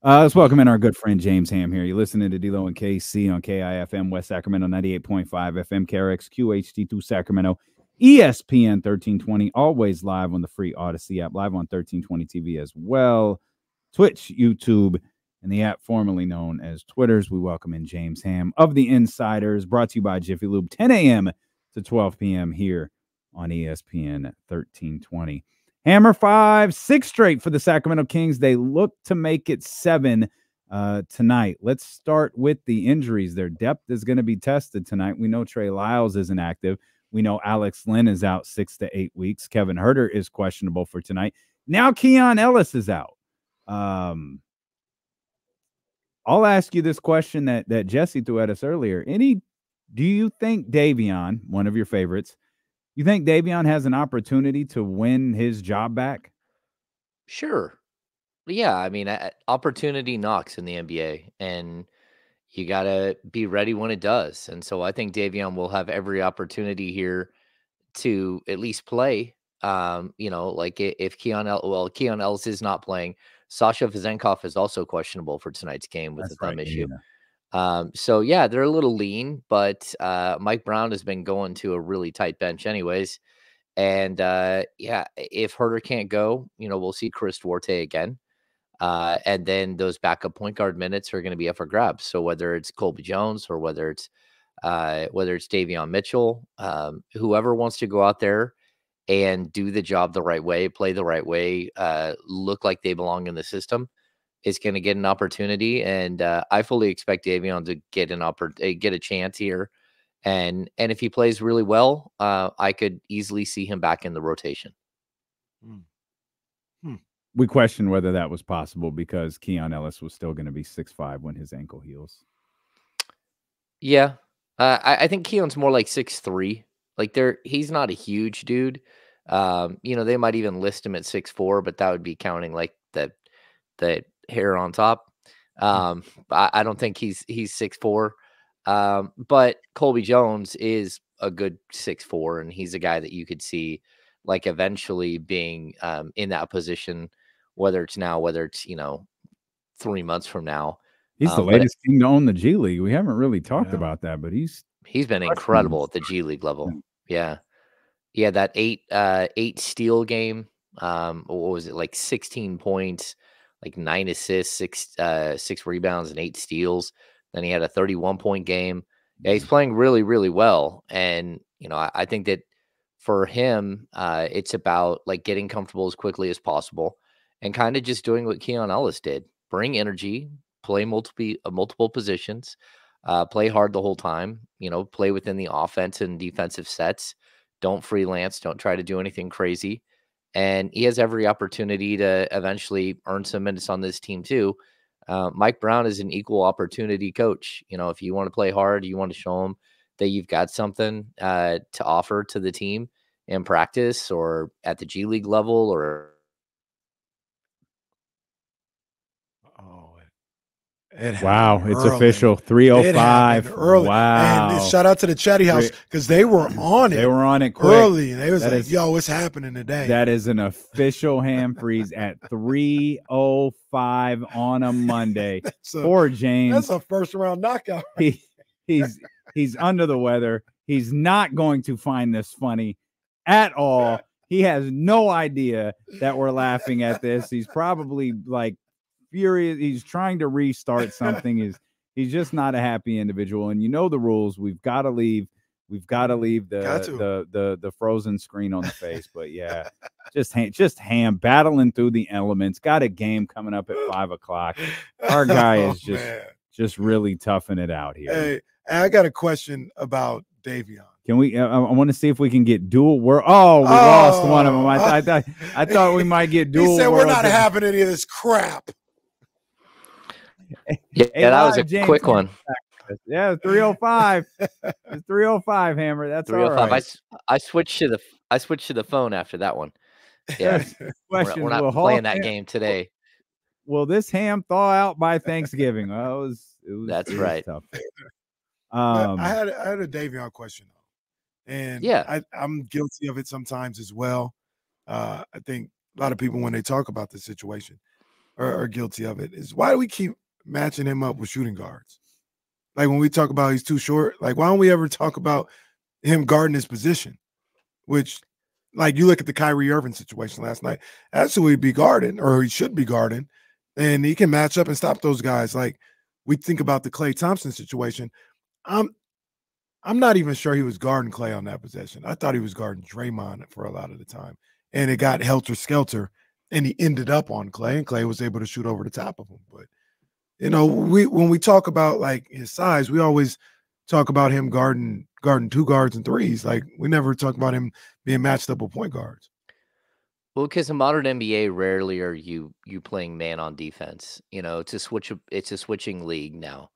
Let's welcome in our good friend James Ham here. You're listening to D-Lo and KC on KIFM West Sacramento 98.5 FM, KRX QHD2 Sacramento, ESPN 1320, always live on the free Odyssey app, live on 1320 TV as well, Twitch, YouTube, and the app formerly known as Twitters. We welcome in James Ham of the Insiders, brought to you by Jiffy Lube, 10 a.m. to 12 p.m. here on ESPN 1320. Hammer 5, 6 straight for the Sacramento Kings. They look to make it 7 tonight. Let's start with the injuries. Their depth is going to be tested tonight. We know Trey Lyles isn't active. We know Alex Lynn is out 6 to 8 weeks. Kevin Huerter is questionable for tonight. Now Keon Ellis is out. I'll ask you this question that Jesse threw at us earlier. Do you think Davion, one of your favorites, you think Davion has an opportunity to win his job back? Sure. Yeah, I mean, opportunity knocks in the NBA, and you got to be ready when it does. And so I think Davion will have every opportunity here to at least play. Like if Keon Ellis is not playing, Sasha Vezenkov is also questionable for tonight's game with a thumb issue. Yeah. So yeah, they're a little lean, but Mike Brown has been going to a really tight bench anyways. And if Huerter can't go, we'll see Chris Duarte again. And then those backup point guard minutes are going to be up for grabs. So whether it's Colby Jones or whether it's Davion Mitchell, whoever wants to go out there and do the job the right way, play the right way, look like they belong in the system, is going to get an opportunity. And I fully expect Davion to get a chance here. And if he plays really well, I could easily see him back in the rotation. We questioned whether that was possible because Keon Ellis was still going to be 6'5" when his ankle heals. Yeah. I think Keon's more like 6'3". Like he's not a huge dude. They might even list him at 6'4", but that would be counting like the hair on top. I don't think he's 6'4". But Colby Jones is a good 6'4", and he's a guy that you could see like eventually being in that position, whether it's now, whether it's 3 months from now. He's the latest king to own the G League. We haven't really talked about that, but he's been incredible at the G League level. Yeah. That eight steal game. What was it, like 16 points, like 9 assists, 6 rebounds, and 8 steals. Then he had a 31-point game. Yeah, he's playing really, really well. And I think that for him, it's about like getting comfortable as quickly as possible and kind of just doing what Keon Ellis did: bring energy, play multiple positions, play hard the whole time. Play within the offense and defensive sets. Don't freelance. Don't try to do anything crazy. And he has every opportunity to eventually earn some minutes on this team too. Mike Brown is an equal opportunity coach. If you want to play hard, you want to show him that you've got something to offer to the team in practice or at the G League level or. Wow, it's official. 3:05 early. Wow. And shout out to the Chatty House because they were on it. They were on it quick. Early. And they was like, yo, what's happening today? That is an official ham freeze at 3:05 on a Monday. Poor James. That's a first round knockout. He's under the weather. He's not going to find this funny at all. He has no idea that we're laughing at this. He's probably like furious. He's trying to restart something. He's just not a happy individual. And you know the rules. We've got to leave. We've got to leave the frozen screen on the face. But yeah, just ham battling through the elements. Got a game coming up at 5:00. Our guy is just really toughing it out here. Hey, I got a question about Davion. Can we? I want to see if we can get dual. We lost one of them. I thought we might get dual. He said we're not having any of this crap. Yeah, that was a quick one. Yeah, 3:05. It's 3:05, Hammer. That's 3:05. All right. I switched to the phone after that one. Yeah, we're not playing that game today. Will this ham thaw out by Thanksgiving? Well, that's right. Tough. I had a Davion question though, and I'm guilty of it sometimes as well. I think a lot of people when they talk about the situation, are guilty of it, is why do we keep matching him up with shooting guards? Like when we talk about he's too short, like why don't we ever talk about him guarding his position? Which, like you look at the Kyrie Irving situation last night, that's who he'd be guarding, or he should be guarding, and he can match up and stop those guys. Like we think about the Klay Thompson situation. I'm not even sure he was guarding Klay on that possession. I thought he was guarding Draymond for a lot of the time, and it got helter skelter, and he ended up on Klay, and Klay was able to shoot over the top of him. But when we talk about like his size, we always talk about him guarding 2 guards and 3s. Like we never talk about him being matched up with point guards. Well, because in modern NBA, rarely are you playing man on defense. It's a switching league now,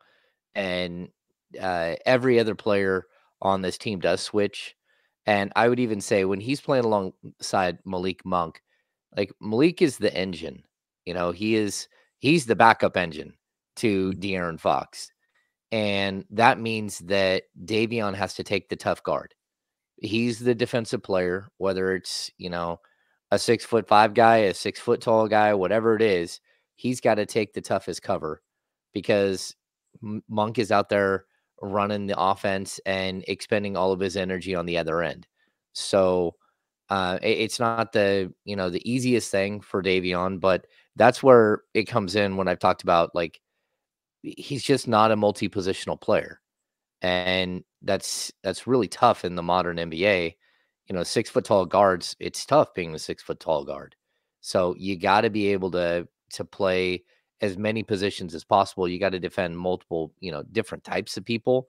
and every other player on this team does switch. And I would even say when he's playing alongside Malik Monk, like Malik is the engine. He's the backup engine to De'Aaron Fox. And that means that Davion has to take the tough guard. He's the defensive player, whether it's, a 6'5" guy, a 6 foot tall guy, whatever it is, he's got to take the toughest cover because Monk is out there running the offense and expending all of his energy on the other end. So it's not the easiest thing for Davion, but that's where it comes in when I've talked about, like, he's just not a multi-positional player. And that's really tough in the modern NBA. 6 foot tall guards, it's tough being the 6 foot tall guard. So you got to be able to play as many positions as possible. You got to defend multiple, different types of people.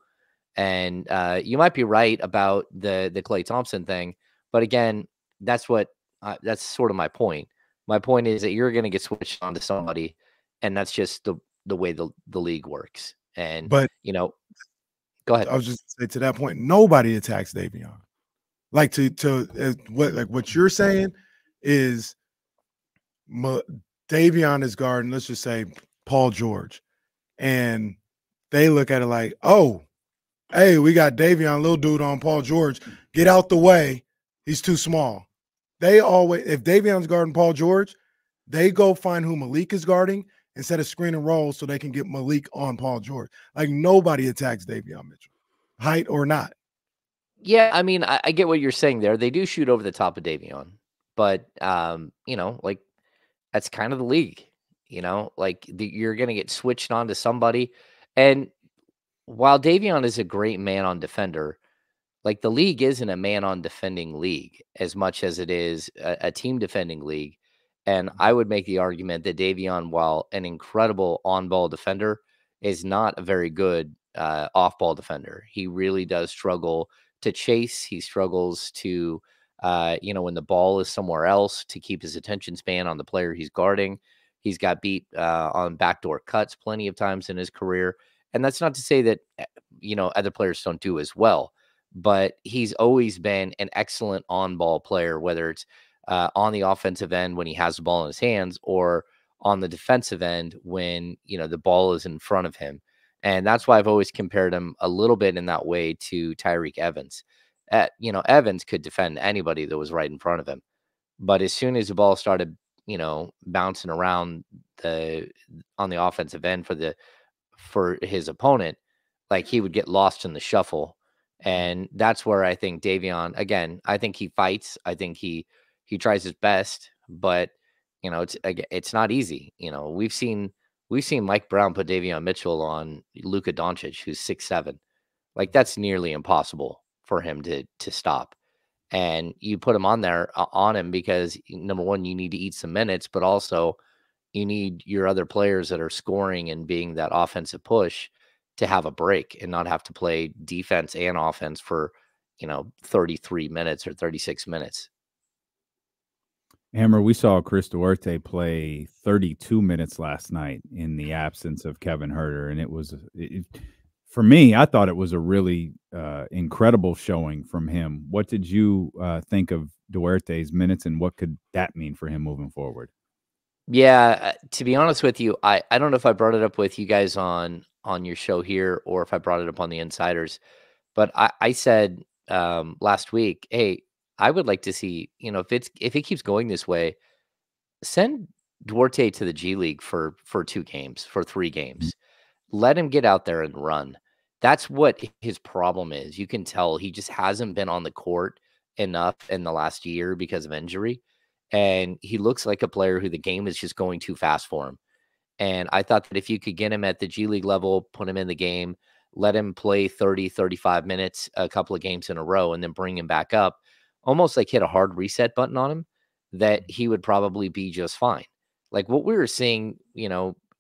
And you might be right about the Klay Thompson thing, but again, that's sort of my point. My point is that you're going to get switched onto somebody, and that's just the way the league works. And but go ahead. I was just say to that point, nobody attacks Davion. Like what you're saying is Davion is guarding, let's just say Paul George, and they look at it like, oh, hey, we got Davion, little dude on Paul George. Get out the way. He's too small. They always, if Davion's guarding Paul George, they go find who Malik is guarding instead of screen and roll so they can get Malik on Paul George. Like nobody attacks Davion Mitchell, height or not. Yeah, I mean, I get what you're saying there. They do shoot over the top of Davion, but like that's kind of the league. Like you're going to get switched on to somebody, and while Davion is a great man on defender, like the league isn't a man on defending league as much as it is a team defending league. And I would make the argument that Davion, while an incredible on ball defender, is not a very good off ball defender. He really does struggle to chase. He struggles to, when the ball is somewhere else, to keep his attention span on the player he's guarding. He's got beat on backdoor cuts plenty of times in his career. And that's not to say that, other players don't do as well, but he's always been an excellent on-ball player, whether it's on the offensive end when he has the ball in his hands or on the defensive end when, the ball is in front of him. And that's why I've always compared him a little bit in that way to Tyreke Evans. Evans could defend anybody that was right in front of him. But as soon as the ball started, bouncing around on the offensive end for his opponent, like he would get lost in the shuffle. And that's where I think Davion, again, I think he fights. I think he tries his best, but it's not easy. We've seen Mike Brown put Davion Mitchell on Luka Doncic, who's 6'7". Like that's nearly impossible for him to stop. And you put him on there on him because number one, you need to eat some minutes, but also you need your other players that are scoring and being that offensive push to have a break and not have to play defense and offense for, 33 minutes or 36 minutes. Hammer, we saw Chris Duarte play 32 minutes last night in the absence of Kevin Huerter, and it was for me, I thought it was a really incredible showing from him. What did you think of Duarte's minutes, and what could that mean for him moving forward? Yeah, to be honest with you, I don't know if I brought it up with you guys on your show here or if I brought it up on the Insiders, but I said last week, hey, I would like to see, if it keeps going this way, send Duarte to the G League for 2 games, for 3 games. Let him get out there and run. That's what his problem is. You can tell he just hasn't been on the court enough in the last year because of injury, and he looks like a player who the game is just going too fast for him. And I thought that if you could get him at the G League level, put him in the game, let him play 30, 35 minutes, a couple of games in a row, and then bring him back up, almost like hit a hard reset button on him, that he would probably be just fine. Like what we were seeing,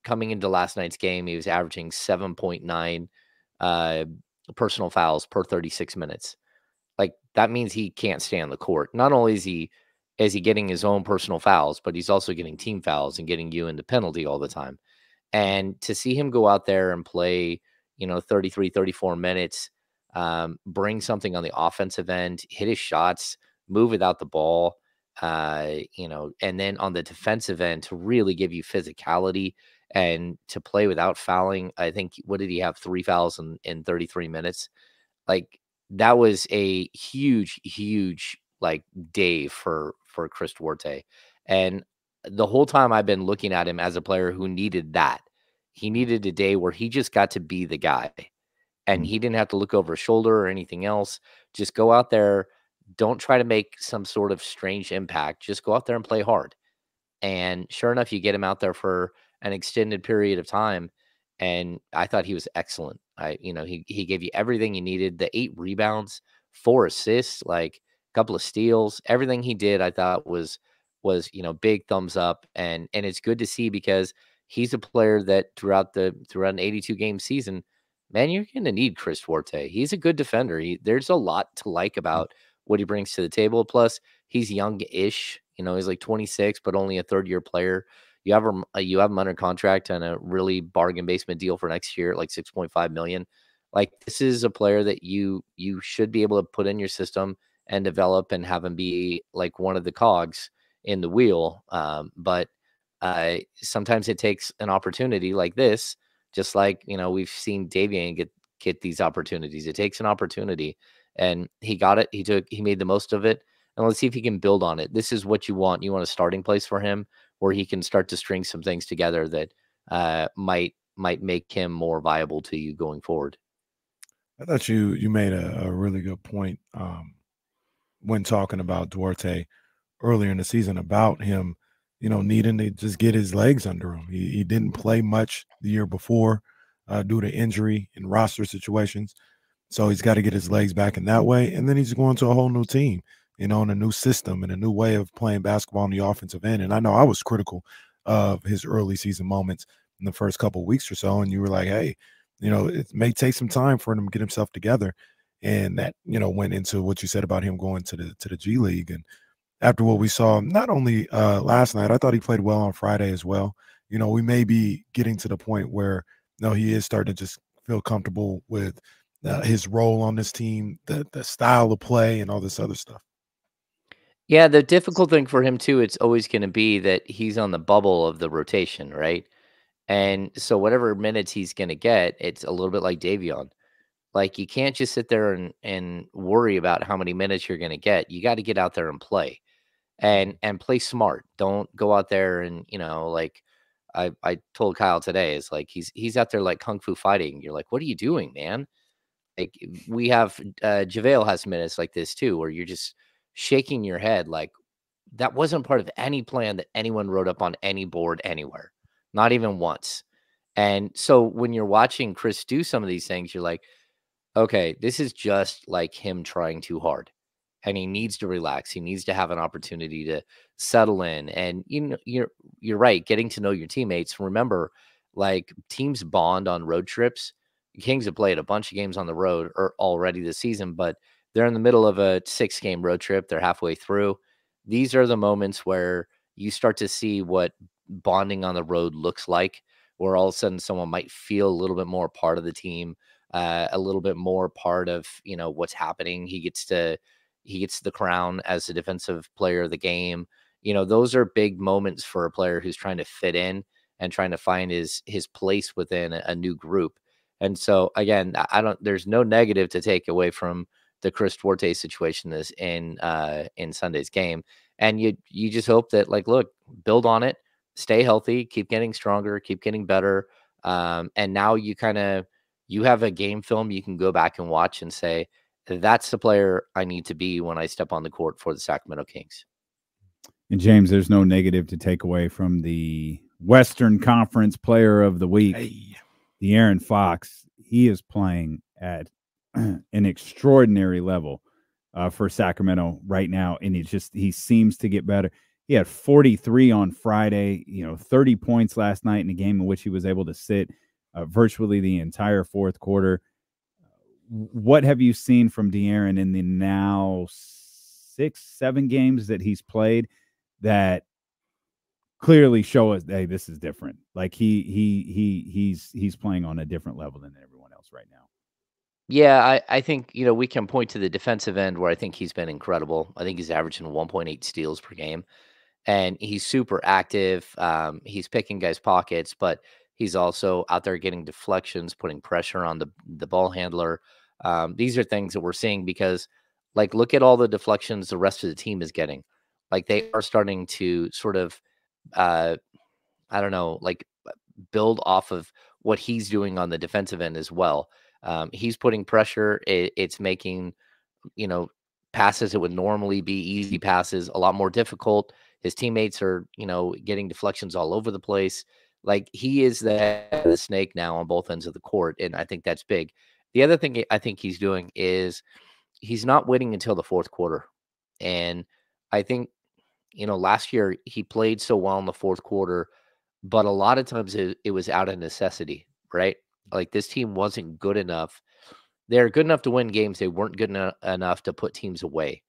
coming into last night's game, he was averaging 7.9 uh, personal fouls per 36 minutes. Like that means he can't stay on the court. Not only is he getting his own personal fouls, but he's also getting team fouls and getting you into penalty all the time. And to see him go out there and play, 33, 34 minutes, bring something on the offensive end, hit his shots, move without the ball, and then on the defensive end to really give you physicality and to play without fouling. I think, what did he have? 3 fouls in 33 minutes. Like that was a huge, huge like day for Chris Duarte. And the whole time I've been looking at him as a player who needed that. He needed a day where he just got to be the guy and he didn't have to look over his shoulder or anything else. Just go out there. Don't try to make some sort of strange impact. Just go out there and play hard. And sure enough, you get him out there for an extended period of time. And I thought he was excellent. He gave you everything you needed. The 8 rebounds, 4 assists, like a couple of steals, everything he did, I thought was big thumbs up. And it's good to see because he's a player that throughout an 82 game season, man, you're going to need Chris Duarte. He's a good defender. There's a lot to like about what he brings to the table. Plus, he's young-ish. He's like 26, but only a third-year player. You have him under contract on a really bargain basement deal for next year, like $6.5 million. Like this is a player that you should be able to put in your system and develop and have him be like one of the cogs in the wheel. But sometimes it takes an opportunity like this, just like we've seen Davian get these opportunities. It takes an opportunity, and he got it. He made the most of it. And let's see if he can build on it. This is what you want. You want a starting place for him where he can start to string some things together that might make him more viable to you going forward. I thought you made a really good point when talking about Duarte earlier in the season about him, needing to just get his legs under him. He didn't play much the year before due to injury and roster situations. So he's got to get his legs back in that way. And then he's going to a whole new team, in a new system and a new way of playing basketball on the offensive end. And I know I was critical of his early season moments in the first couple of weeks or so. And you were like, hey, it may take some time for him to get himself together. And that, went into what you said about him going to the G League. And after what we saw, not only last night, I thought he played well on Friday as well. We may be getting to the point where, he is starting to just feel comfortable with his role on this team, the style of play and all this other stuff. Yeah, the difficult thing for him too, it's always going to be that he's on the bubble of the rotation, right? And so whatever minutes he's going to get, it's a little bit like Davion. Like you can't just sit there and worry about how many minutes you're going to get. You got to get out there and play and play smart. Don't go out there and, like I told Kyle today, is like he's out there like kung fu fighting. You're like, what are you doing, man? Like we have JaVale has minutes like this too, where you're just shaking your head like that wasn't part of any plan that anyone wrote up on any board anywhere, not even once. And so when you're watching Chris do some of these things, you're like, okay, this is just like him trying too hard. And he needs to relax. He needs to have an opportunity to settle in. And you're right, getting to know your teammates. Remember, like teams bond on road trips. The Kings have played a bunch of games on the road already this season, but they're in the middle of a 6-game road trip. They're halfway through. These are the moments where you start to see what bonding on the road looks like, where all of a sudden someone might feel a little bit more part of the team, a little bit more part of what's happening. He gets the crown as the defensive player of the game. Those are big moments for a player who's trying to fit in and trying to find his place within a new group. And so again, there's no negative to take away from the Chris Duarte situation is in Sunday's game. And you just hope that, like, look, build on it, stay healthy, keep getting stronger, keep getting better. And now you have a game film you can go back and watch and say, that's the player I need to be when I step on the court for the Sacramento Kings. And James, there's no negative to take away from the Western Conference Player of the Week, De'Aaron Fox. He is playing at an extraordinary level for Sacramento right now, and he seems to get better. He had 43 on Friday, 30 points last night in a game in which he was able to sit virtually the entire fourth quarter. What have you seen from De'Aaron in the now 6-7 games that he's played that clearly show us, hey, this is different? Like he's playing on a different level than everyone else right now. Yeah, I think, we can point to the defensive end where I think he's been incredible. I think he's averaging 1.8 steals per game, and he's super active. He's picking guys' pockets, but he's also out there getting deflections, putting pressure on the ball handler. These are things that we're seeing because, like, look at all the deflections the rest of the team is getting. Like, they are starting to sort of, I don't know, like, build off of what he's doing on the defensive end as well. He's putting pressure. It's making, passes that would normally be easy passes a lot more difficult. His teammates are, getting deflections all over the place. Like, he is the snake now on both ends of the court, and I think that's big. The other thing I think he's doing is he's not waiting until the fourth quarter. And I think, last year he played so well in the fourth quarter, but a lot of times it was out of necessity, right? Like, this team wasn't good enough. They're good enough to win games. They weren't good enough to put teams away.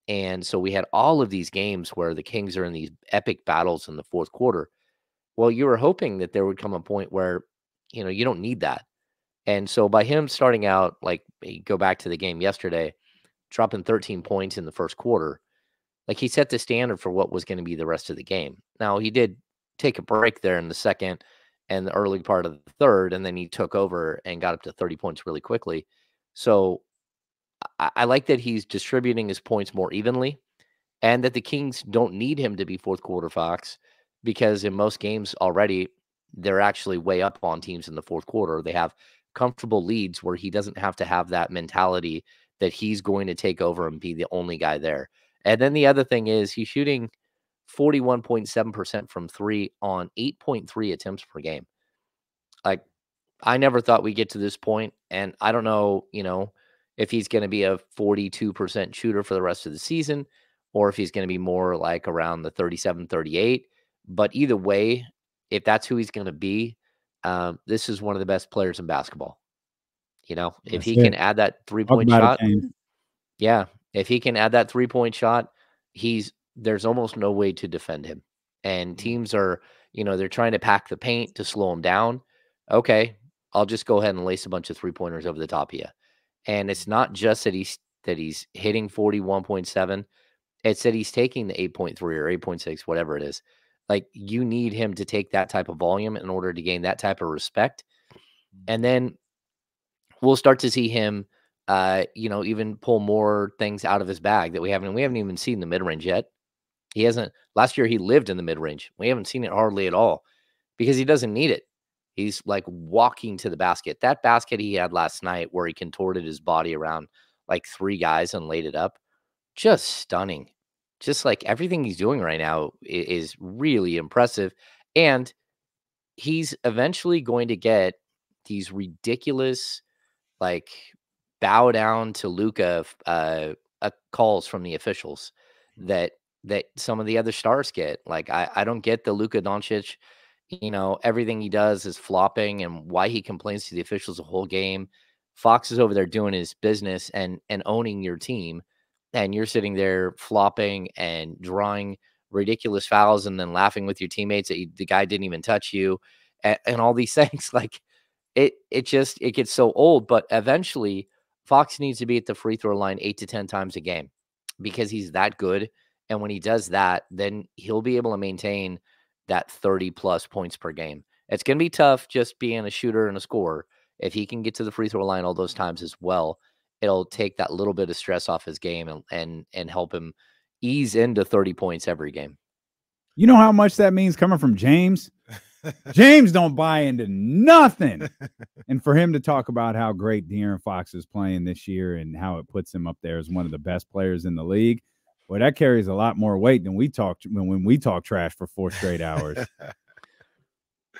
And so we had all of these games where the Kings are in these epic battles in the fourth quarter. Well, you were hoping that there would come a point where, you don't need that. And so by him starting out, like, you go back to the game yesterday, dropping 13 points in the first quarter, like, he set the standard for what was going to be the rest of the game. Now, he did take a break there in the second and the early part of the third, and then he took over and got up to 30 points really quickly. So I like that he's distributing his points more evenly, and that the Kings don't need him to be fourth quarter Fox, because in most games already, they're actually way up on teams in the fourth quarter. They have comfortable leads where he doesn't have to have that mentality that he's going to take over and be the only guy there. And then the other thing is he's shooting 41.7% from three on 8.3 attempts per game. Like, I never thought we'd get to this point, and I don't know, if he's going to be a 42% shooter for the rest of the season, or if he's going to be more like around the 37, 38. But either way, if that's who he's going to be, this is one of the best players in basketball. If he can add that 3-point shot, if he can add that 3-point shot, there's almost no way to defend him. And teams are, they're trying to pack the paint to slow him down. Okay, I'll just go ahead and lace a bunch of 3-pointers over the top of you. And it's not just that he's hitting 41.7. It's that he's taking the 8.3 or 8.6, whatever it is. Like, you need him to take that type of volume in order to gain that type of respect. And then we'll start to see him, even pull more things out of his bag that we haven't even seen the mid-range yet. He hasn't. Last year, he lived in the mid-range. We haven't seen it hardly at all because he doesn't need it. He's like walking to the basket. That basket he had last night where he contorted his body around like 3 guys and laid it up, just stunning. Just like everything he's doing right now is really impressive. And he's eventually going to get these ridiculous, like, bow down to Luka calls from the officials that some of the other stars get. Like, I don't get the Luka Doncic, everything he does is flopping, and why he complains to the officials the whole game. Fox is over there doing his business and owning your team, and you're sitting there flopping and drawing ridiculous fouls and then laughing with your teammates that the guy didn't even touch you, and all these things. Like, it gets so old. But eventually Fox needs to be at the free throw line 8 to 10 times a game because he's that good. And when he does that, then he'll be able to maintain that 30 plus points per game. It's going to be tough just being a shooter and a scorer. If he can get to the free throw line all those times as well, it'll take that little bit of stress off his game and help him ease into 30 points every game. You know how much that means coming from James? James don't buy into nothing. And for him to talk about how great De'Aaron Fox is playing this year and how it puts him up there as one of the best players in the league, well, that carries a lot more weight than we talked when we talk trash for 4 straight hours.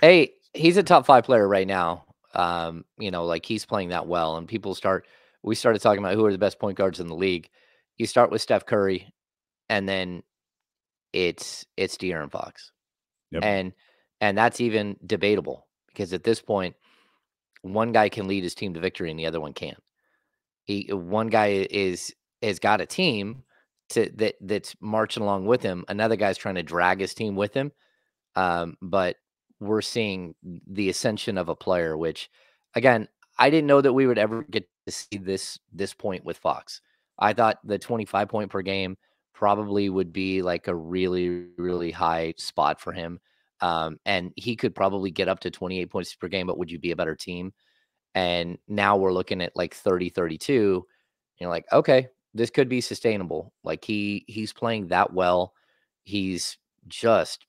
Hey, he's a top 5 player right now. Like he's playing that well, and we started talking about who are the best point guards in the league. You start with Steph Curry, and then it's De'Aaron Fox. Yep. And that's even debatable because at this point, one guy can lead his team to victory and the other one can't. One guy has got a team that's marching along with him. Another guy's trying to drag his team with him. But we're seeing the ascension of a player, which, again, I didn't know that we would ever get to see this point with Fox. I thought the 25 point per game probably would be like a really, really high spot for him. And he could probably get up to 28 points per game, but would you be a better team? And now we're looking at like 30, 32. You're like, okay, this could be sustainable. Like he's playing that well. He's just,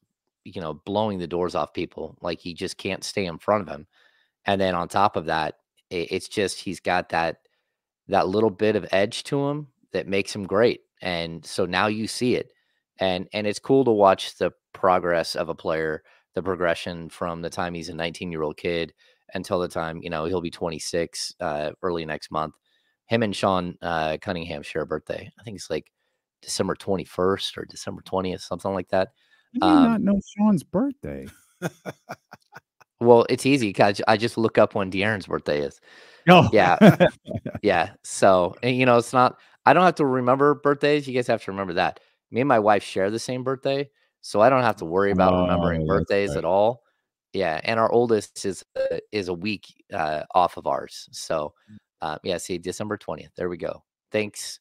blowing the doors off people. Like he just can't stay in front of him. And then on top of that, it's just he's got that little bit of edge to him that makes him great. And so now you see it. And it's cool to watch the progress of a player, the progression from the time he's a 19-year-old kid until the time, he'll be 26 early next month. Him and Sean Cunningham share a birthday. I think it's like December 21st or December 20th, something like that. I do not know Sean's birthday. Well, it's easy because I just look up when De'Aaron's birthday is. Oh, yeah. Yeah. So, and, it's not, I don't have to remember birthdays. You guys have to remember that. Me and my wife share the same birthday, so I don't have to worry about remembering birthdays at all. Yeah. And our oldest is a week off of ours. So, see, December 20th. There we go. Thanks.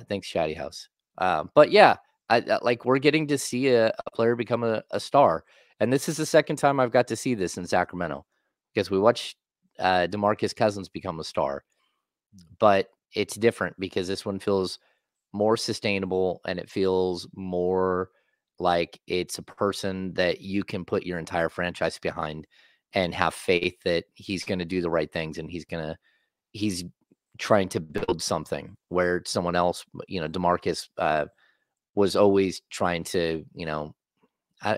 Thanks, Shady House. But yeah, like we're getting to see a player become a star. And this is the second time I've got to see this in Sacramento because we watched DeMarcus Cousins become a star. But it's different because this one feels more sustainable and it feels more like it's a person that you can put your entire franchise behind and have faith that he's going to do the right things and he's trying to build something where someone else, DeMarcus was always trying to,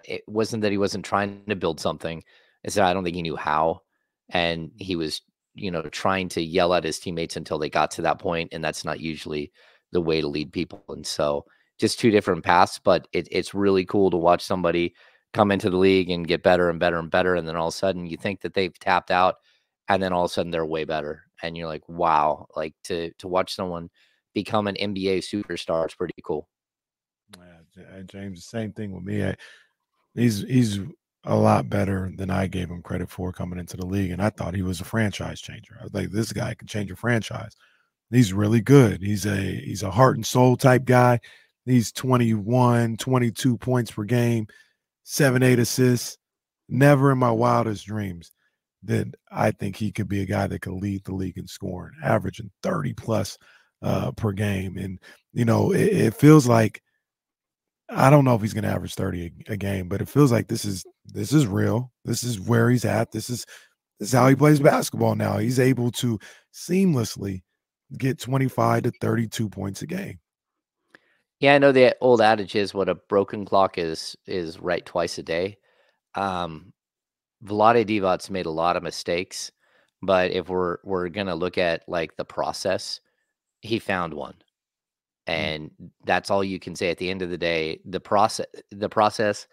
it wasn't that he wasn't trying to build something. It's that I don't think he knew how. And he was, trying to yell at his teammates until they got to that point. And that's not usually the way to lead people. And so just 2 different paths, but it's really cool to watch somebody come into the league and get better and better and better. And then all of a sudden you think that they've tapped out and then all of a sudden they're way better. And you're like, wow, like to watch someone become an NBA superstar is pretty cool. Yeah, James, the same thing with me. He's a lot better than I gave him credit for coming into the league. And I thought he was a franchise changer. I was like, this guy can change a franchise. He's really good. He's a heart and soul type guy. He's 21, 22 points per game, 7, 8 assists. Never in my wildest dreams that I think he could be a guy that could lead the league in scoring, averaging 30 plus per game. And, it feels like, I don't know if he's going to average 30 a game, but it feels like this is real. This is where he's at. This is how he plays basketball now. He's able to seamlessly get 25 to 32 points a game. Yeah, I know the old adage is what a broken clock is right twice a day. Vlade Divac's made a lot of mistakes, but if we're going to look at like the process, he found one. And that's all you can say at the end of the day. The process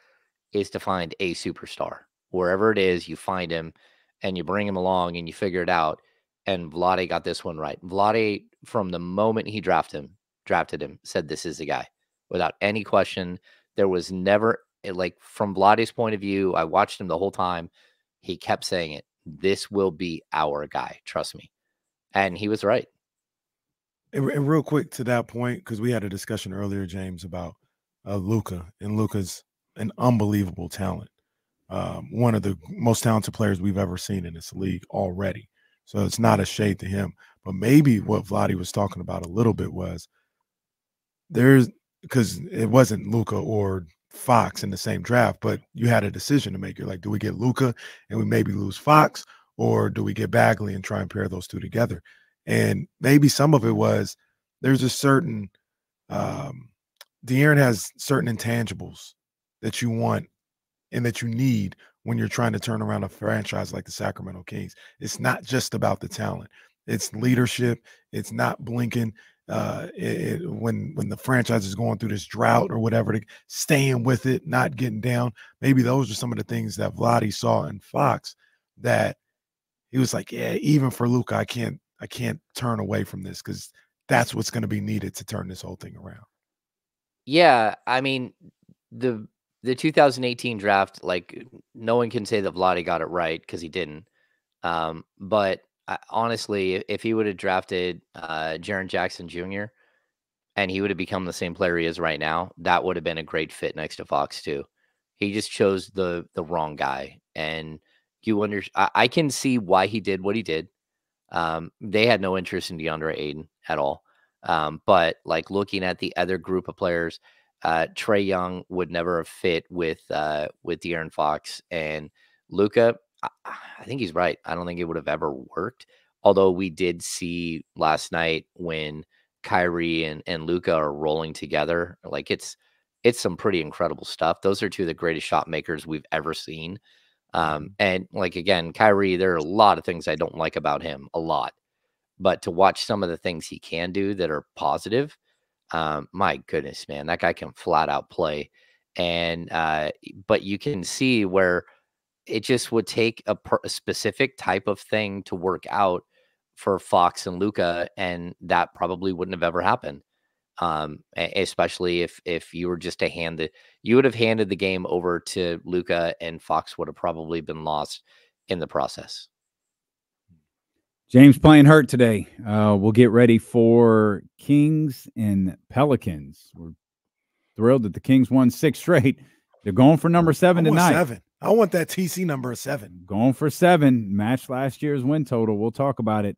is to find a superstar. Wherever it is, you find him and you bring him along and you figure it out. And Vlade got this one right. Vlade, from the moment he drafted him, said this is the guy without any question. There was never, like, from Vlade's point of view, I watched him the whole time. He kept saying it. This will be our guy. Trust me. And he was right. And real quick to that point, because we had a discussion earlier, James, about Luka, and Luka's an unbelievable talent. One of the most talented players we've ever seen in this league already. So it's not a shade to him. But maybe what Vlade was talking about a little bit was because it wasn't Luka or Fox in the same draft, but you had a decision to make. You're like, do we get Luka and we maybe lose Fox, or do we get Bagley and try and pair those two together? And maybe some of it was there's a certain De'Aaron has certain intangibles that you want and that you need when you're trying to turn around a franchise like the Sacramento Kings. It's not just about the talent. It's leadership. It's not blinking when the franchise is going through this drought or whatever, staying with it, not getting down. Maybe those are some of the things that Vlade saw in Fox that he was like, yeah, even for Luka, I can't turn away from this because that's what's going to be needed to turn this whole thing around. Yeah, I mean, the 2018 draft, like, no one can say that Vlade got it right because he didn't. But honestly, if he would have drafted Jaren Jackson Jr. and he would have become the same player he is right now, that would have been a great fit next to Fox too. He just chose the wrong guy, and I can see why he did what he did. They had no interest in DeAndre Ayton at all. But like looking at the other group of players, Trae Young would never have fit with De'Aaron Fox and Luka. I think he's right. I don't think it would have ever worked. Although we did see last night when Kyrie and Luka are rolling together, like it's some pretty incredible stuff. Those are two of the greatest shot makers we've ever seen. And like, again, Kyrie, there are a lot of things I don't like about him, a lot, but to watch some of the things he can do that are positive, my goodness, man, that guy can flat out play. And, but you can see where it just would take a specific type of thing to work out for Fox and Luka, and that probably wouldn't have ever happened. Especially if you were just you would have handed the game over to Luka, and Fox would have probably been lost in the process. James playing hurt today. We'll get ready for Kings and Pelicans. We're thrilled that the Kings won 6 straight. They're going for number 7 tonight. 7. I want that TC number 7. Going for 7. Match last year's win total. We'll talk about it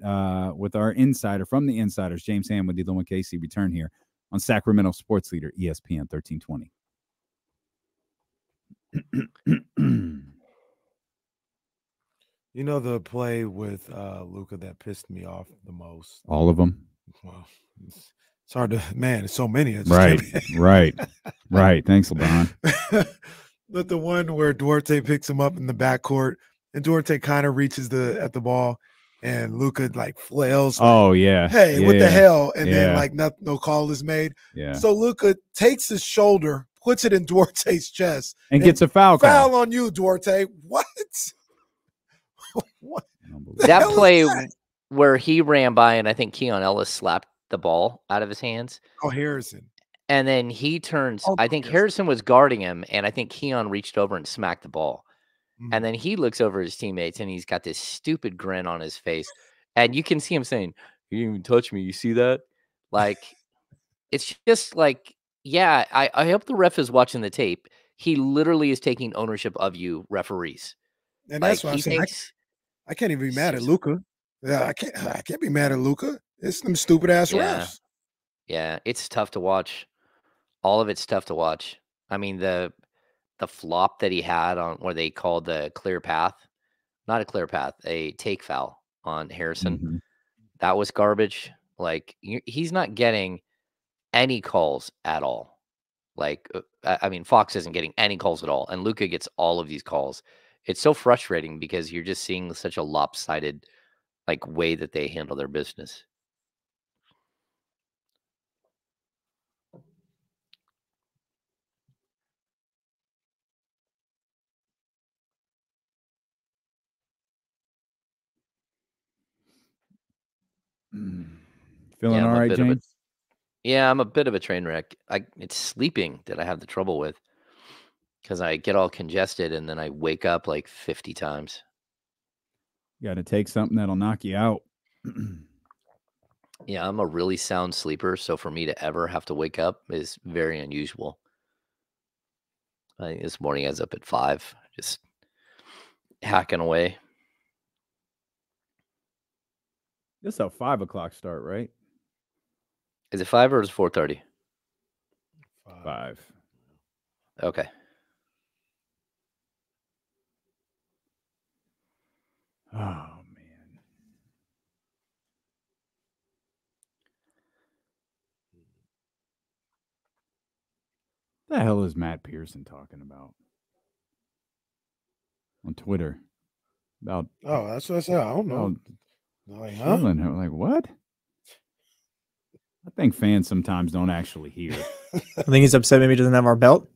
with our insider from the Insiders, James Ham with D-Lo and KC. Return here on Sacramento Sports Leader, ESPN 1320. You know the play with Luka that pissed me off the most? All of them? Well, it's hard to, man, it's so many. Right. Thanks, LeBron. But the one where Duarte picks him up in the backcourt, and Duarte kind of reaches at the ball, and Luka like flails. Oh, yeah. Hey, yeah. what the hell? And then like no call is made. Yeah. So Luka takes his shoulder, puts it in Duarte's chest, and gets a foul call. Foul on you, Duarte. What? What? That play where he ran by, and I think Keon Ellis slapped the ball out of his hands. Oh, Harrison. And then he turns. I think Harrison was guarding him, and I think Keon reached over and smacked the ball. And then he looks over his teammates, and he's got this stupid grin on his face. And you can see him saying, "You didn't even touch me. You see that?" Like, it's just like, yeah, I hope the ref is watching the tape. He literally is taking ownership of you, referees. And that's why I'm saying I can't even be mad at Luka. Yeah, I can't be mad at Luka. It's them stupid ass refs. Yeah, it's tough to watch. All of it's tough to watch. I mean, the flop that he had on where they called the clear path, not a clear path, a take foul on Harrison. Mm-hmm. That was garbage. Like, he's not getting any calls at all. Like, I mean, Fox isn't getting any calls at all, and Luka gets all of these calls. It's so frustrating because you're just seeing such a lopsided, like, way that they handle their business. Feeling all right, James? I'm a bit of a train wreck. It's sleeping that I have the trouble with because I get all congested and then I wake up like 50 times. You got to take something that'll knock you out. Yeah, I'm a really sound sleeper, so for me to ever have to wake up is very unusual. I think this morning I was up at 5, just hacking away. This is a 5 o'clock start, right? Is it 5 or is it 4:30? 5. Okay. Oh, man. What the hell is Matt Pearson talking about on Twitter? About that's what I said. I don't know. Like, chilling. Like, what? I think fans sometimes don't actually hear. I think he's upset maybe he doesn't have our belt.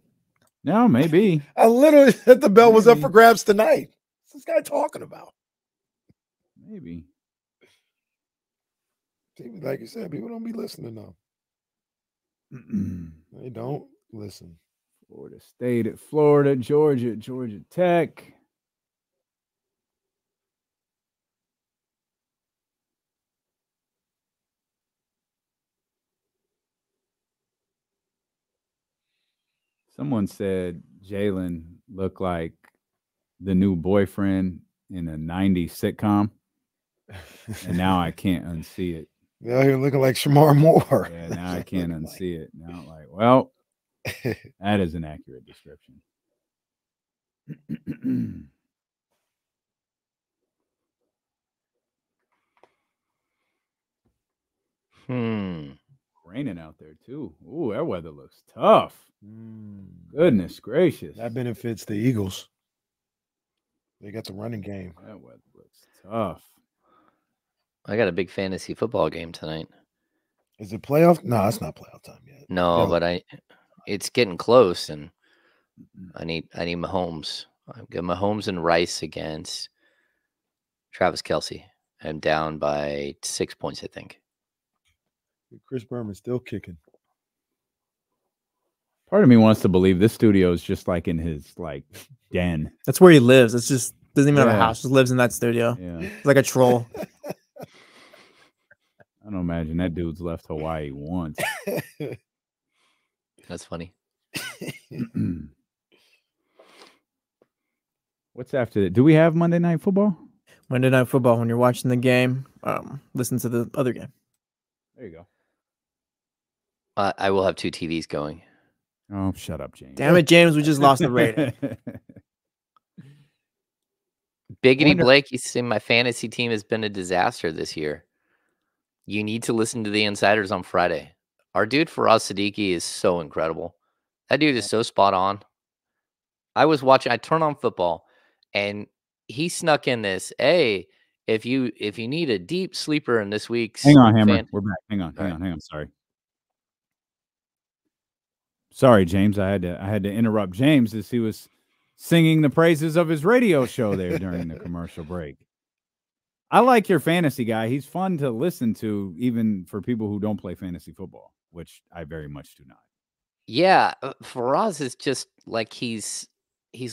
No, maybe. I literally said the belt was up for grabs tonight. What's this guy talking about? Maybe. Like you said, people don't be listening though. They don't listen. Florida State at Florida, Georgia, Georgia Tech. Someone said Jalen looked like the new boyfriend in a 90s sitcom. And now I can't unsee it. Yeah, you're looking like Shamar Moore. Yeah, now I can't unsee it. Now I'm like, well, that is an accurate description. Raining out there too. Ooh, that weather looks tough. Goodness gracious. That benefits the Eagles. They got the running game. That weather looks tough. I got a big fantasy football game tonight. Is it playoff? No, it's not playoff time yet. No, but it's getting close, and I need Mahomes. I've got Mahomes and Rice against Travis Kelce. I'm down by 6 points, I think. Chris Berman's still kicking. Part of me wants to believe this studio is just like in his den. That's where he lives. It's just doesn't even have a house. Just lives in that studio. Yeah, it's like a troll. I don't imagine that dude's left Hawaii once. That's funny. What's after that? Do we have Monday Night Football? Monday Night Football. When you're watching the game, listen to the other game. There you go. I will have 2 TVs going. Oh, shut up, James. Damn it, James. We just lost the rating. Biggity Blake, you say my fantasy team has been a disaster this year. You need to listen to the Insiders on Friday. Our dude Faraz Siddiqui is so incredible. That dude is so spot on. I was watching, I turned on football, and he snuck in this. Hey, if you need a deep sleeper in this week's Hang on, Hammer. We're back. Hang on. Sorry, James. I had to interrupt James as he was singing the praises of his radio show there during the commercial break. I like your fantasy guy. He's fun to listen to, even for people who don't play fantasy football, which I very much do not. Yeah, Faraz is just like he's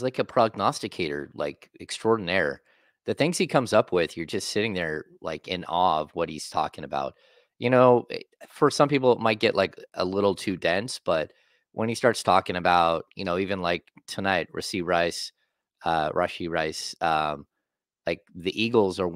like a prognosticator, like extraordinaire. The things he comes up with, you're just sitting there like in awe of what he's talking about. You know, for some people, it might get like a little too dense, but when he starts talking about, you know, even like tonight, Rashee Rice, like the Eagles are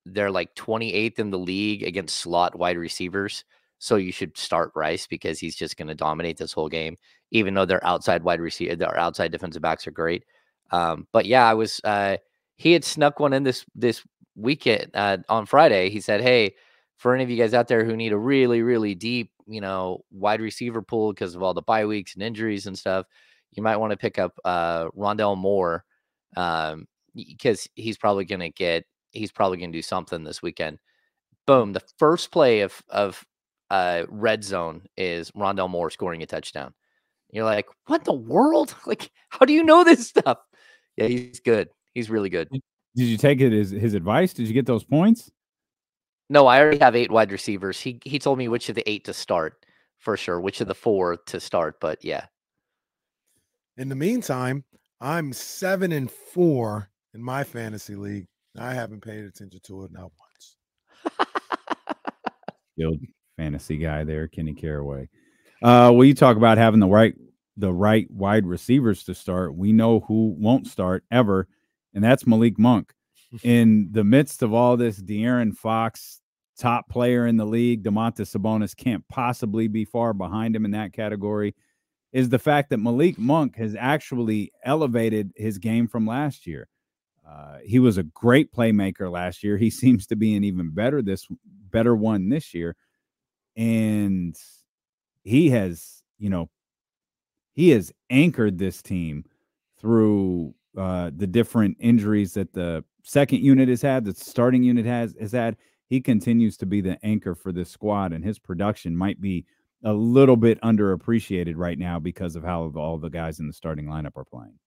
they're like 28th in the league against slot wide receivers. So you should start Rice because he's just going to dominate this whole game, even though their outside their outside defensive backs are great. But yeah, he had snuck one in this weekend on Friday. He said, hey, for any of you guys out there who need a really, really deep, you know, wide receiver pool because of all the bye weeks and injuries and stuff, you might want to pick up Rondell Moore because he's probably going to do something this weekend. Boom. The first play of red zone is Rondell Moore scoring a touchdown. You're like, what the world? Like, how do you know this stuff? Yeah, he's good. He's really good. Did you take it as his advice? Did you get those points? No, I already have 8 wide receivers. He told me which of the 8 to start for sure, which of the 4 to start. But yeah. In the meantime, I'm 7-4 in my fantasy league. I haven't paid attention to it not once. Skilled fantasy guy there, Kenny Caraway. Well, you talk about having the right wide receivers to start. We know who won't start ever, and that's Malik Monk. In the midst of all this, De'Aaron Fox, top player in the league, Domantas Sabonis can't possibly be far behind him in that category. is the fact that Malik Monk has actually elevated his game from last year. He was a great playmaker last year. He seems to be an even better one this year. And he has anchored this team through the different injuries that the second unit has had, the starting unit has had. He continues to be the anchor for this squad, and his production might be a little bit underappreciated right now because of how all the guys in the starting lineup are playing.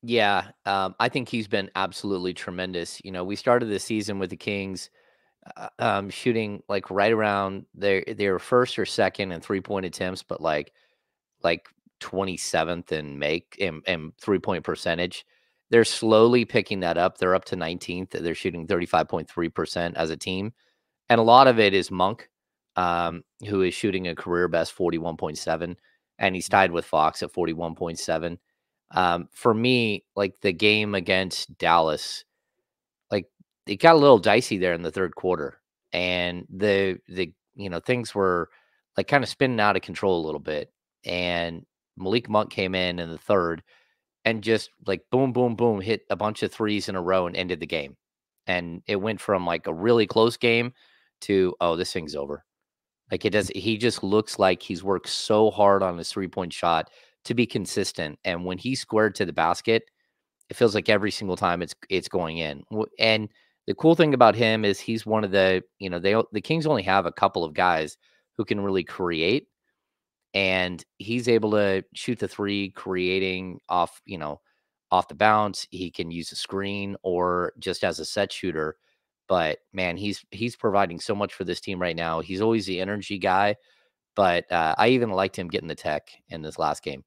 Yeah, I think he's been absolutely tremendous. We started the season with the Kings shooting like right around their first or second and 3-point attempts, but like 27th in and 3-point percentage. They're slowly picking that up. They're up to 19th. They're shooting 35.3% as a team. And a lot of it is Monk, who is shooting a career best 41.7, and he's tied with Fox at 41.7. For me, like the game against Dallas, like it got a little dicey there in the third quarter, and the things were like kind of spinning out of control a little bit. And Malik Monk came in the third and just like boom, boom, boom, hit a bunch of threes in a row and ended the game. And it went from like a really close game to, oh, this thing's over. Like it does. He just looks like he's worked so hard on his 3-point shot to be consistent. And when he's squared to the basket, it feels like every single time it's going in. And the cool thing about him is he's one of the, the Kings only have a couple of guys who can really create, and he's able to shoot the three, creating off the bounce. He can use a screen or just as a set shooter. But man, he's providing so much for this team right now. He's always the energy guy, but I even liked him getting the tech in this last game.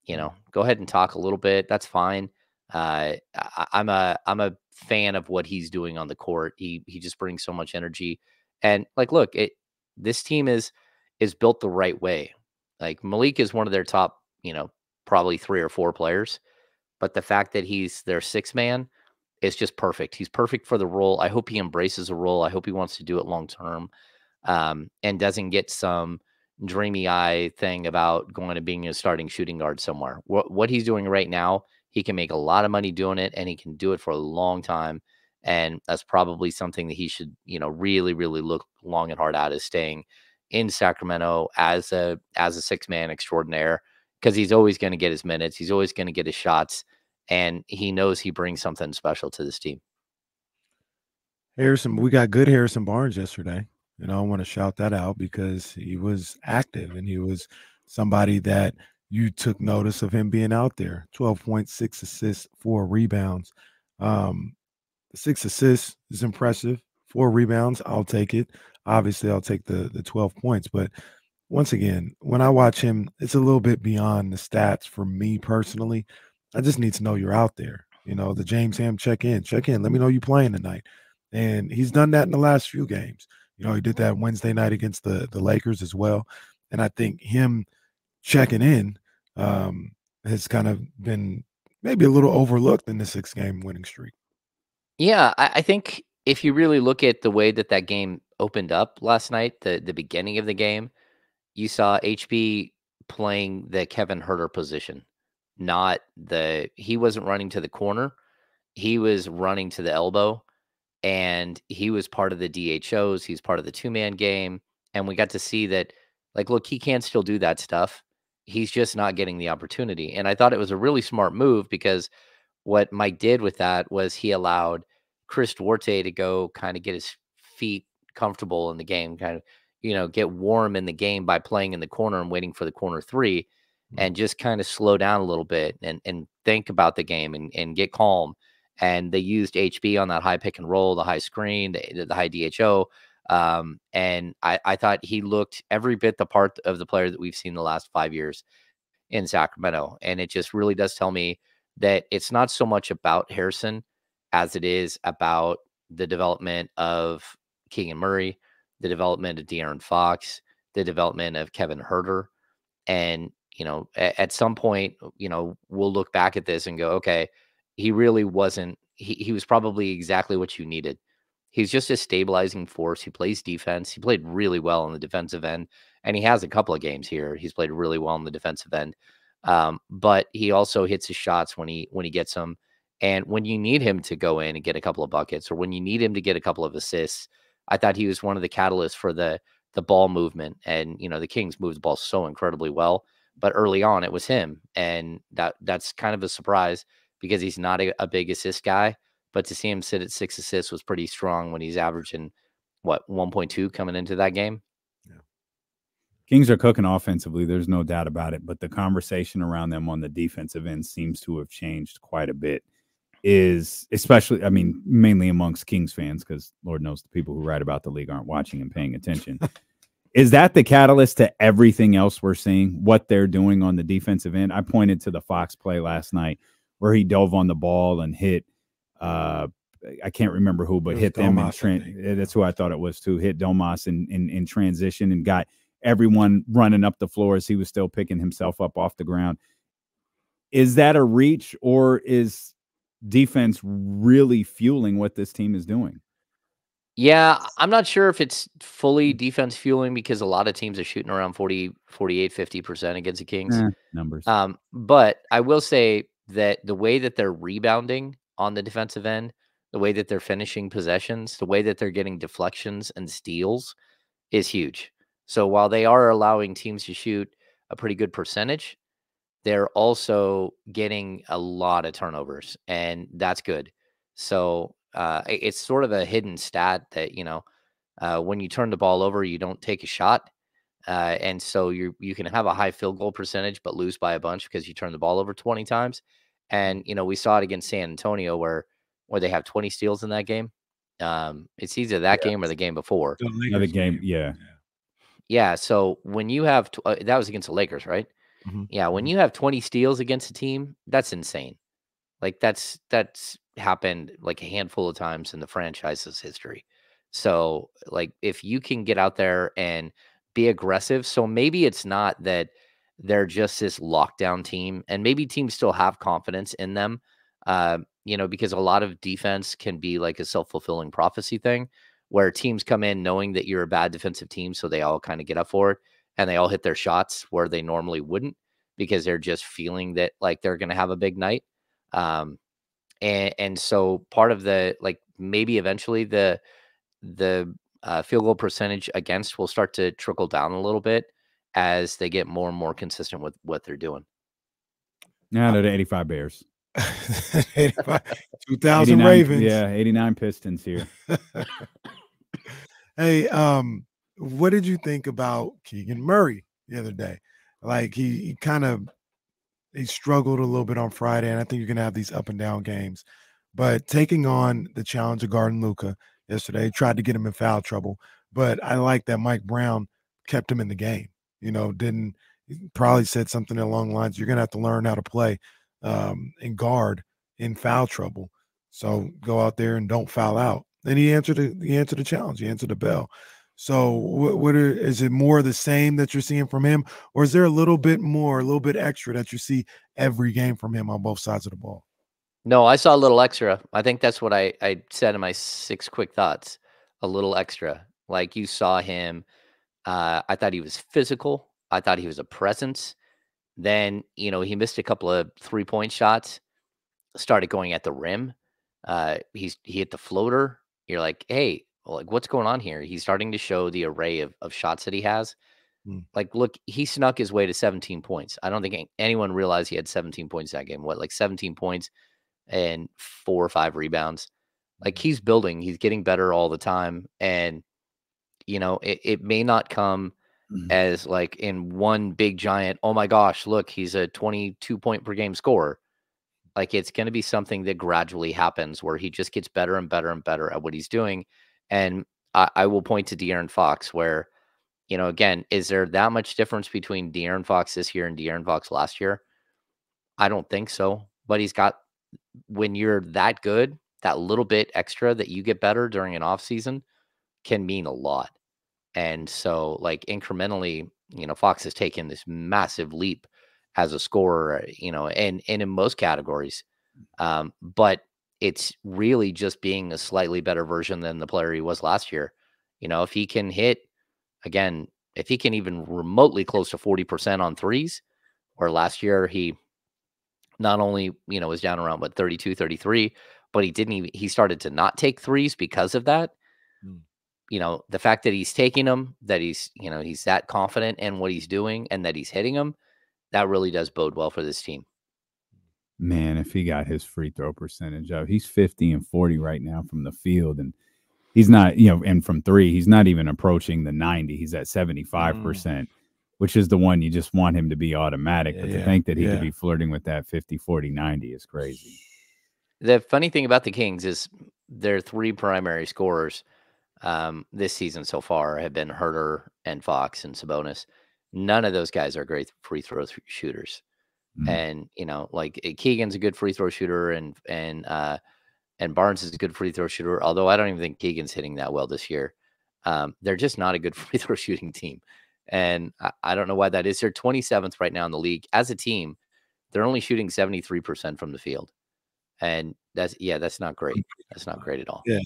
Go ahead and talk a little bit. That's fine. I'm a fan of what he's doing on the court. He just brings so much energy, and like, look, this team is built the right way. Like Malik is one of their top, probably 3 or 4 players, but the fact that he's their 6th man is just perfect. He's perfect for the role. I hope he embraces a role. I hope he wants to do it long term, and doesn't get some dreamy eye thing about going to being a starting shooting guard somewhere. What he's doing right now, he can make a lot of money doing it, and he can do it for a long time. And that's probably something that he should, really, really look long and hard at, is staying in Sacramento as a 6-man extraordinaire, because he's always going to get his minutes. He's always going to get his shots, and he knows he brings something special to this team. We got good Harrison Barnes yesterday. I want to shout that out because he was active and he was somebody that you took notice of him being out there. 12.6 assists, 4 rebounds. 6 assists is impressive. 4 rebounds, I'll take it. Obviously, I'll take the 12 points. But once again, when I watch him, it's a little bit beyond the stats for me personally. I just need to know you're out there. The James Ham check in. Let me know you playing tonight. And he's done that in the last few games. He did that Wednesday night against the Lakers as well. And I think him checking in has kind of been maybe a little overlooked in the 6-game winning streak. Yeah, I think if you really look at the way that game opened up last night, the beginning of the game, you saw HB playing the Kevin Huerter position, he wasn't running to the corner. He was running to the elbow, and he was part of the DHOs. He's part of the 2-man game. And we got to see that, like, look, he can still do that stuff. He's just not getting the opportunity. And I thought it was a really smart move, because what Mike did with that was he allowed Chris Duarte to go kind of get his feet comfortable in the game, kind of, get warm in the game by playing in the corner and waiting for the corner 3, and just kind of slow down a little bit and think about the game and get calm. And they used HB on that high pick and roll, the high screen, the high DHO. And I thought he looked every bit the part of the player that we've seen the last 5 years in Sacramento. And it just really does tell me that it's not so much about Harrison as it is about the development of Keegan Murray, the development of De'Aaron Fox, the development of Kevin Huerter. And, at some point, we'll look back at this and go, okay, he really wasn't, he was probably exactly what you needed. He's just a stabilizing force. He plays defense. He played really well on the defensive end, and he has a couple of games here. He's played really well on the defensive end. But he also hits his shots when he gets them. And when you need him to go in and get a couple of buckets, or when you need him to get a couple of assists, I thought he was one of the catalysts for the ball movement. And the Kings moved the ball so incredibly well, but early on it was him, and that's kind of a surprise because he's not a big assist guy. But to see him sit at 6 assists was pretty strong when he's averaging 1.2 coming into that game. Kings are cooking offensively. There's no doubt about it. But the conversation around them on the defensive end seems to have changed quite a bit. Especially, I mean, mainly amongst Kings fans, because Lord knows the people who write about the league aren't watching and paying attention. Is that the catalyst to everything else we're seeing, what they're doing on the defensive end? I pointed to the Fox play last night where he dove on the ball and hit I can't remember who, but hit them in that's who I thought it was too. Hit Domas in transition and got everyone running up the floor as he was still picking himself up off the ground. Is that a reach, or is defense really fueling what this team is doing? Yeah, I'm not sure if it's fully defense fueling because a lot of teams are shooting around 40, 48, 50% against the Kings. Numbers. But I will say that the way that they're rebounding on the defensive end, the way that they're finishing possessions, the way that they're getting deflections and steals is huge. So while they are allowing teams to shoot a pretty good percentage, they're also getting a lot of turnovers, and that's good. So it's sort of a hidden stat that, when you turn the ball over, you don't take a shot. And so you can have a high field goal percentage, but lose by a bunch because you turn the ball over 20 times. And, we saw it against San Antonio where they have 20 steals in that game. It's either that game or the game before. The game. Yeah. Yeah. So when you have, that was against the Lakers, right? Mm-hmm. Yeah. When you have 20 steals against a team, that's insane. Like that's happened like a handful of times in the franchise's history. So like if you can get out there and be aggressive, so maybe it's not that they're just this lockdown team, and maybe teams still have confidence in them. Because a lot of defense can be like a self-fulfilling prophecy thing where teams come in knowing that you're a bad defensive team, so they all kind of get up for it and they all hit their shots where they normally wouldn't because they're just feeling that like they're going to have a big night. And so part of the, like, maybe eventually the field goal percentage against will start to trickle down a little bit as they get more and more consistent with what they're doing. Now they're the 85 Bears. 85, 2000 Ravens. Yeah, 89 Pistons here. Hey, what did you think about Keegan Murray the other day? Like he struggled a little bit on Friday, and I think you're gonna have these up and down games. But taking on the challenge of guarding Luka yesterday, tried to get him in foul trouble. But I like that Mike Brown kept him in the game. Didn't probably said something along the lines, you're gonna have to learn how to play and guard in foul trouble. So go out there and don't foul out. And he answered the challenge. He answered the bell. So is it more of the same that you're seeing from him, or is there a little bit more, a little bit extra that you see every game from him on both sides of the ball? No, I saw a little extra. I think that's what I said in my 6 quick thoughts. A little extra. Like you saw him. I thought he was physical. I thought he was a presence. Then, he missed a couple of 3-point shots, started going at the rim. He hit the floater. You're like, hey, like what's going on here? He's starting to show the array of shots that he has. Like, look, he snuck his way to 17 points. I don't think anyone realized he had 17 points that game. Like 17 points and 4 or 5 rebounds. Like he's building, he's getting better all the time. And, it may not come as like in one big giant, oh my gosh, look, he's a 22 point per game scorer. Like it's going to be something that gradually happens where he just gets better and better and better at what he's doing. And I will point to De'Aaron Fox where, again, is there that much difference between De'Aaron Fox this year and De'Aaron Fox last year? I don't think so. But he's got, when you're that good, that little bit extra that you get better during an off season can mean a lot. And so like incrementally, Fox has taken this massive leap as a scorer, and in most categories. But it's really just being a slightly better version than the player he was last year. If he can hit, again, if he can even remotely close to 40% on threes, where last year he not only, was down around 32, 33, but he started to not take threes because of that. The fact that he's taking them, that he's that confident in what he's doing and that he's hitting them, that really does bode well for this team. Man, if he got his free throw percentage up, he's 50 and 40 right now from the field. And he's not, and from three, he's not even approaching the 90. He's at 75%, which is the one you just want him to be automatic. But to think that he could be flirting with that 50, 40, 90 is crazy. The funny thing about the Kings is their three primary scorers this season so far have been Herter and Fox and Sabonis. None of those guys are great free throw shooters. And, Keegan's a good free throw shooter and Barnes is a good free throw shooter, although I don't even think Keegan's hitting that well this year. They're just not a good free throw shooting team. And I don't know why that is. They're 27th right now in the league. As a team, they're only shooting 73% from the field. And that's not great. That's not great at all. Yeah,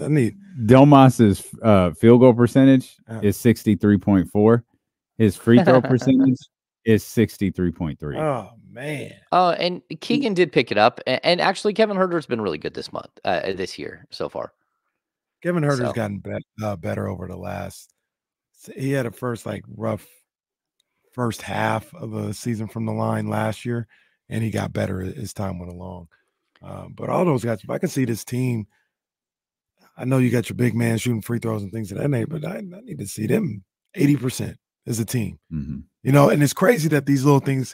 I need Delmas's field goal percentage is 63.4. His free throw percentage is 63.3. Oh man. And Keegan did pick it up, and actually Kevin Huerter's been really good this month, this year so far. Kevin Huerter's gotten better over the last. He had a rough first half of the season from the line last year, and he got better as time went along. But all those guys, if I can see this team, I know you got your big man shooting free throws and things of that nature, but I need to see them 80% as a team. And it's crazy that these little things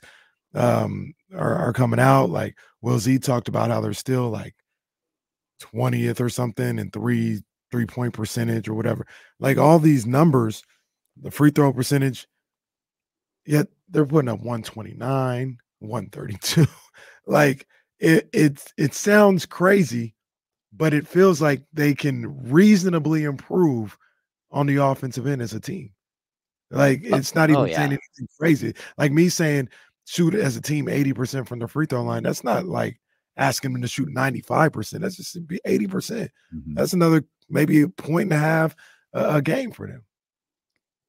are coming out. Like Will Z talked about how they're still like 20th or something and three-point percentage or whatever. Like all these numbers, the free throw percentage, yet they're putting up 129, 132. Like it sounds crazy, but it feels like they can reasonably improve on the offensive end as a team. Like it's not even saying anything crazy. Like me saying shoot as a team 80% from the free throw line. That's not like asking them to shoot 95%. That's just be 80%. That's another maybe a point and a half a game for them.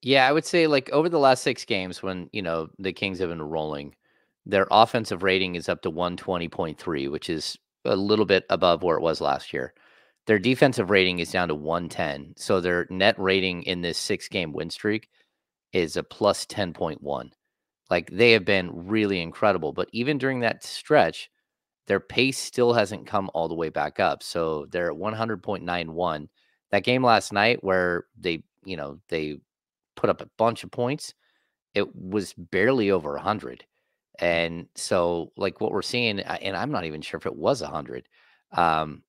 Yeah, I would say like over the last 6 games when, the Kings have been rolling, their offensive rating is up to 120.3, which is a little bit above where it was last year. Their defensive rating is down to 110. So their net rating in this 6-game win streak is a plus 10.1. Like they have been really incredible. But even during that stretch, their pace still hasn't come all the way back up. So they're at 100.91. That game last night where they put up a bunch of points, it was barely over 100. And so like what we're seeing, and I'm not even sure if it was 100,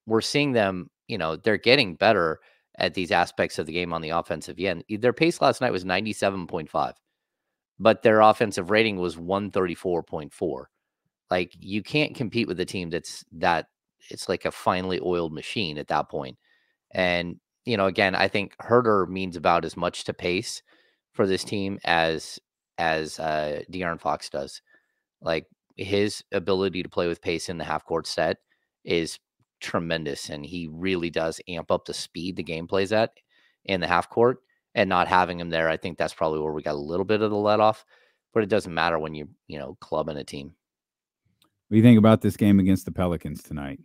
we're seeing them, they're getting better at these aspects of the game on the offensive end. Their pace last night was 97.5, but their offensive rating was 134.4. Like you can't compete with a team it's like a finely oiled machine at that point. And, again, I think Herter means about as much to pace for this team as De'Aaron Fox does. Like his ability to play with pace in the half court set is tremendous. And he really does amp up the speed the game plays at in the half court, and not having him there. I think that's probably where we got a little bit of the let off, but it doesn't matter when you clubbing a team. What do you think about this game against the Pelicans tonight?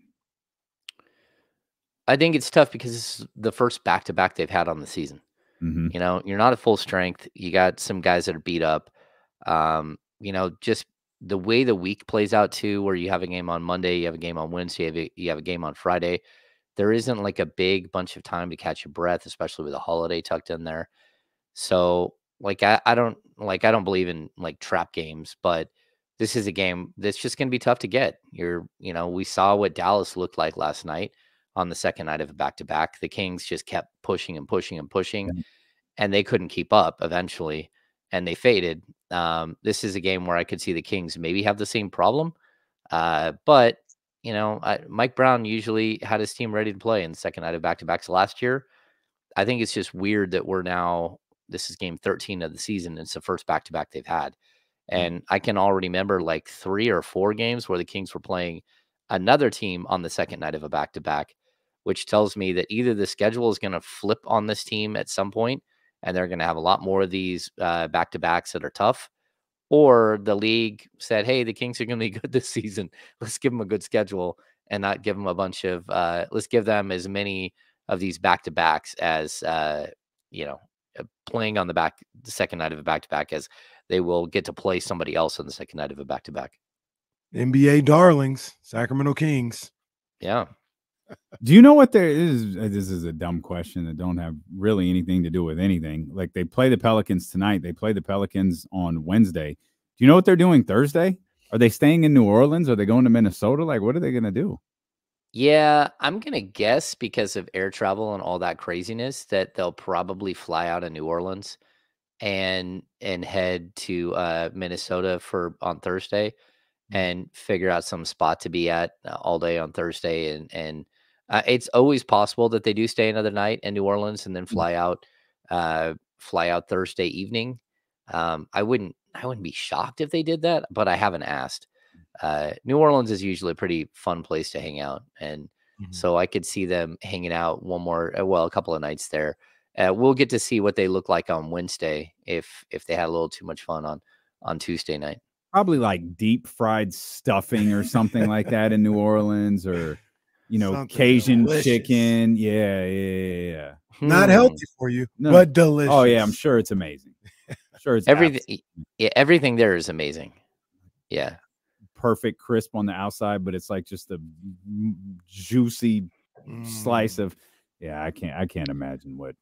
I think it's tough because this is the first back-to-back they've had on the season. You're not at full strength. You got some guys that are beat up. Just the way the week plays out too, where you have a game on Monday, you have a game on Wednesday, you have a game on Friday. There isn't like a big bunch of time to catch your breath, especially with a holiday tucked in there. So like, I don't believe in like trap games, but this is a game that's just going to be tough to get. We saw what Dallas looked like last night on the second night of a back-to-back. The Kings just kept pushing and pushing and pushing, and they couldn't keep up eventually, and they faded. This is a game where I could see the Kings maybe have the same problem. But, Mike Brown usually had his team ready to play in the second night of back-to-backs last year. I think it's just weird that this is game 13 of the season. It's the first back-to-back they've had. And I can already remember like 3 or 4 games where the Kings were playing another team on the second night of a back-to-back, which tells me that either the schedule is going to flip on this team at some point and they're going to have a lot more of these back-to-backs that are tough, or the league said, hey, the Kings are going to be good this season. Let's give them a good schedule and not give them a bunch of, let's give them as many of these back-to-backs as, playing on the second night of a back-to-back as they will get to play somebody else on the second night of a back-to-back. NBA darlings, Sacramento Kings. Yeah. Do you know what there is? This is a dumb question that don't have really anything to do with anything. Like, they play the Pelicans tonight. They play the Pelicans on Wednesday. Do you know what they're doing Thursday? Are they staying in New Orleans? Are they going to Minnesota? Like, what are they going to do? Yeah, I'm going to guess because of air travel and all that craziness that they'll probably fly out of New Orleans and head to Minnesota on Thursday and figure out some spot to be at all day on Thursday. And it's always possible that they do stay another night in New Orleans and then fly out Thursday evening. I wouldn't be shocked if they did that, but I haven't asked. New Orleans is usually a pretty fun place to hang out. And so I could see them hanging out a couple of nights there. We'll get to see what they look like on Wednesday if they had a little too much fun on Tuesday night. Probably like deep fried stuffing or something like that in New Orleans, or, something Cajun delicious. Chicken. Yeah. Not healthy for you, but delicious. Oh yeah, I'm sure it's amazing. Sure, it's everything. Yeah, everything there is amazing. Yeah. Perfect crisp on the outside, but it's like just a juicy slice of. Yeah, I can't imagine what.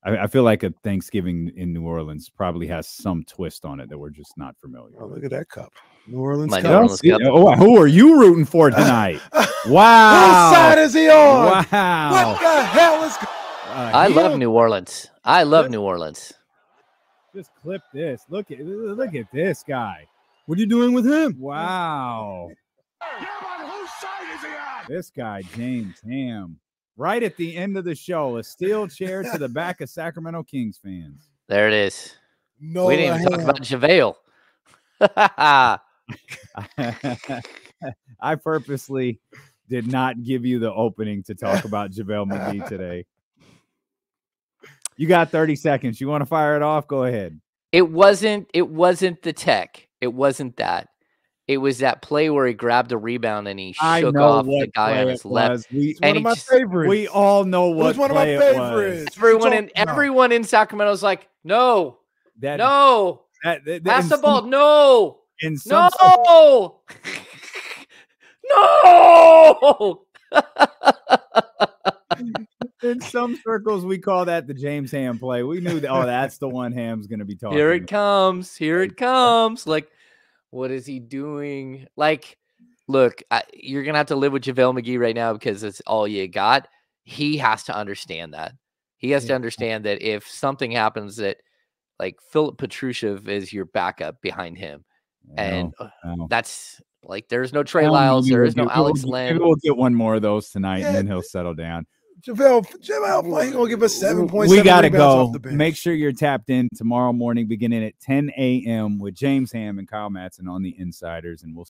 I feel like a Thanksgiving in New Orleans probably has some twist on it that we're just not familiar with. Look at that cup. New Orleans Cup. New Orleans Cup. Oh, who are you rooting for tonight? Wow. Whose side is he on? Wow. What the hell is going on? I love New Orleans. I love New Orleans. Just clip this. Look at this guy. What are you doing with him? Wow. Yeah, but whose side is he on? This guy, James Ham. Right at the end of the show, a steel chair to the back of Sacramento Kings fans. There it is. No, we didn't even talk about JaVale. I purposely did not give you the opening to talk about JaVale McGee today. You got 30 seconds. You want to fire it off? Go ahead. It wasn't the tech. It wasn't that. It was that play where he grabbed a rebound and he shook off the guy on his left. It's one of my favorites. We all know what one of my favorites. Everyone in Sacramento's like, no, pass the ball, no, no. No. In some circles, we call that the James Ham play. We knew that. Oh, that's the one Ham's going to be talking. Here it comes. Here it comes. Like, what is he doing? Like, look, you're going to have to live with JaVale McGee right now because it's all you got. He has to understand that. He has to understand that if something happens that, like, Philip Petrusev is your backup behind him. That's like, there's no Trey Lyles. There is no Alex Len. We'll get one more of those tonight, and then he'll settle down. JaVale, he's going to give us 7 points. We got to go. Make sure you're tapped in tomorrow morning beginning at 10 a.m. with James Ham and Kyle Matson on the Insiders, and we'll